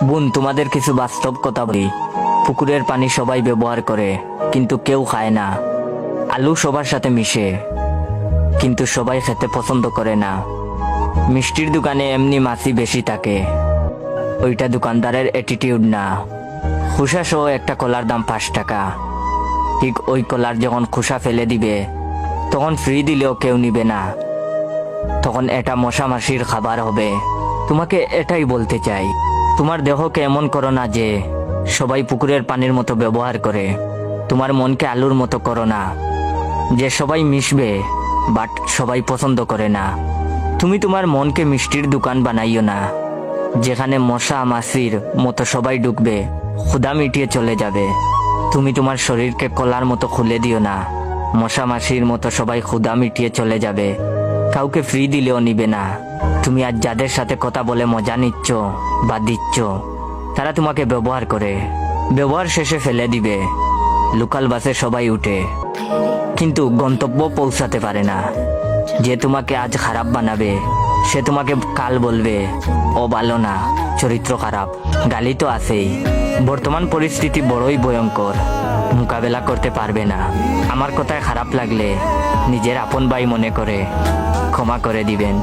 বোন, তোমাদের কিছু বাস্তব কথা বলি। পুকুরের পানি সবাই ব্যবহার করে, কিন্তু কেউ খায় না। আলু সবার সাথে মিশে, কিন্তু সবাই খেতে পছন্দ করে না। মিষ্টির দোকানে এমনি মাছি বেশি থাকে, ওইটা দোকানদারের অ্যাটিটিউড না। খোসা সহ একটা কলার দাম 5 টাকা। ঠিক ওই কলার যখন খোসা ফেলে দিবে, তখন ফ্রি দিলেও কেউ নিবে না। তখন এটা মশা মাছির খাবার হবে। তোমাকে এটাই বলতে চাই, তোমার দেহকে এমন করো না যে সবাই পুকুরের পানির মতো ব্যবহার করে। তোমার মনকে আলুর মতো করো না, যে সবাই মিশবে বাট সবাই পছন্দ করে না। তুমি তোমার মনকে মিষ্টির দোকান বানাইও না, যেখানে মশা মাছির মতো সবাই ঢুকবে, ক্ষুধা মিটিয়ে চলে যাবে। তুমি তোমার শরীরকে কলার মতো খুলে দিও না, মশা মাছির মতো সবাই ক্ষুধা মিটিয়ে চলে যাবে, কাউকে ফ্রি দিলেও নিবে না। তুমি আজ যাদের সাথে কথা বলে মজা নিচ্ছ বা দিচ্ছ, তারা তোমাকে ব্যবহার করে, ব্যবহার শেষে ফেলে দিবে। লোকাল বাসে সবাই উঠে, কিন্তু গন্তব্য পৌঁছাতে পারে না। যে তোমাকে আজ খারাপ বানাবে, সে তোমাকে কাল বলবে ও ভালো না, চরিত্র খারাপ। গালি তো আছেই। বর্তমান পরিস্থিতি বড়ই ভয়ঙ্কর, মোকাবেলা করতে পারবে না। আমার কথায় খারাপ লাগলে নিজের আপন ভাই মনে করে ক্ষমা করে দিবেন।